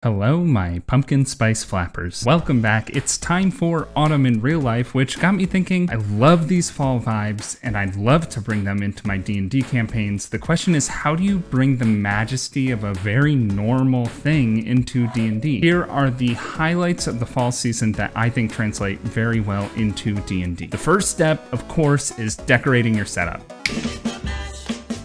Hello, my pumpkin spice flappers. Welcome back. It's time for autumn in real life, which got me thinking, I love these fall vibes and I'd love to bring them into my D&D campaigns. The question is, how do you bring the majesty of a very normal thing into D&D? Here are the highlights of the fall season that I think translate very well into D&D. The first step, of course, is decorating your setup.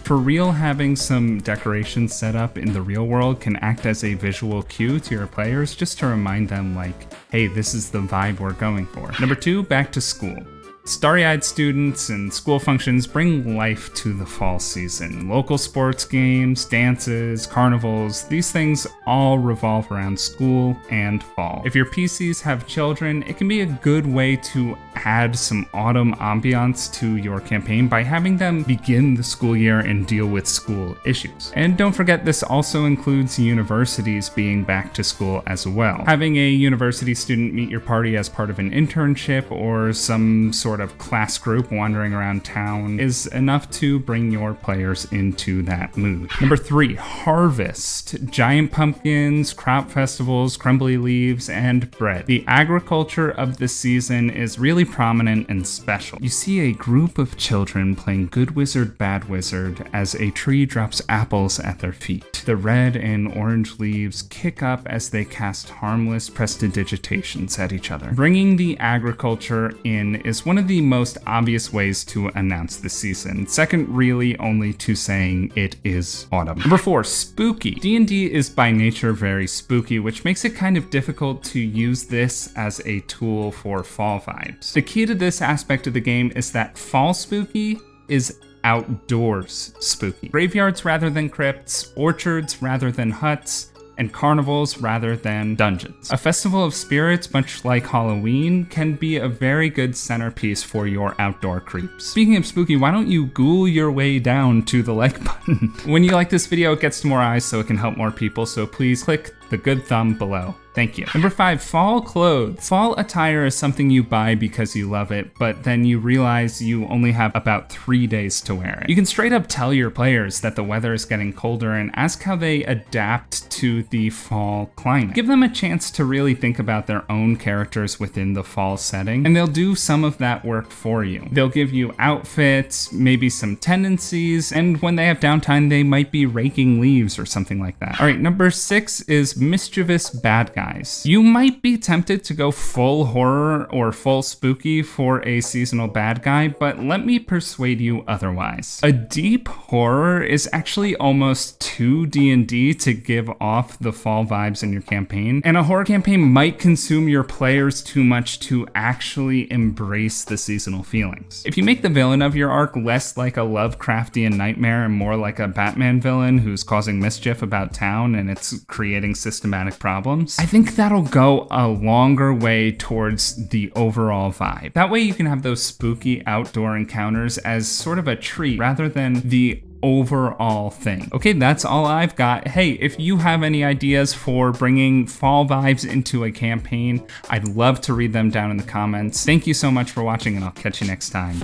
For real, having some decorations set up in the real world can act as a visual cue to your players, just to remind them like, hey, this is the vibe we're going for. Number 2, back to school. Starry-eyed students and school functions bring life to the fall season. Local sports games, dances, carnivals, these things all revolve around school and fall. If your PCs have children, it can be a good way to add some autumn ambiance to your campaign by having them begin the school year and deal with school issues. And don't forget, this also includes universities being back to school as well. Having a university student meet your party as part of an internship or some sort of class group wandering around town is enough to bring your players into that mood. Number 3, harvest. Giant pumpkins, crop festivals, crumbly leaves, and bread. The agriculture of the season is really prominent and special. You see a group of children playing Good Wizard, Bad Wizard as a tree drops apples at their feet. The red and orange leaves kick up as they cast harmless prestidigitations at each other. Bringing the agriculture in is one of the most obvious ways to announce the season, second really only to saying it is autumn. Number 4, spooky. D&D is by nature very spooky, which makes it kind of difficult to use this as a tool for fall vibes. The key to this aspect of the game is that fall spooky is outdoors spooky. Graveyards rather than crypts, orchards rather than huts, and carnivals rather than dungeons. A festival of spirits, much like Halloween, can be a very good centerpiece for your outdoor creeps. Speaking of spooky, why don't you ghoul your way down to the like button? When you like this video, it gets to more eyes so it can help more people, so please click the good thumb below. Thank you. Number 5, fall clothes. Fall attire is something you buy because you love it, but then you realize you only have about 3 days to wear it. You can straight up tell your players that the weather is getting colder and ask how they adapt to the fall climate. Give them a chance to really think about their own characters within the fall setting, and they'll do some of that work for you. They'll give you outfits, maybe some tendencies, and when they have downtime, they might be raking leaves or something like that. All right, number 6 is mischievous bad guys. You might be tempted to go full horror or full spooky for a seasonal bad guy, but let me persuade you otherwise. A deep horror is actually almost too D&D to give off the fall vibes in your campaign, and a horror campaign might consume your players too much to actually embrace the seasonal feelings. If you make the villain of your arc less like a Lovecraftian nightmare and more like a Batman villain who's causing mischief about town and it's creating systematic problems, I think that'll go a longer way towards the overall vibe. That way you can have those spooky outdoor encounters as sort of a treat rather than the overall thing. Okay, that's all I've got. Hey, if you have any ideas for bringing fall vibes into a campaign, I'd love to read them down in the comments. Thank you so much for watching, and I'll catch you next time.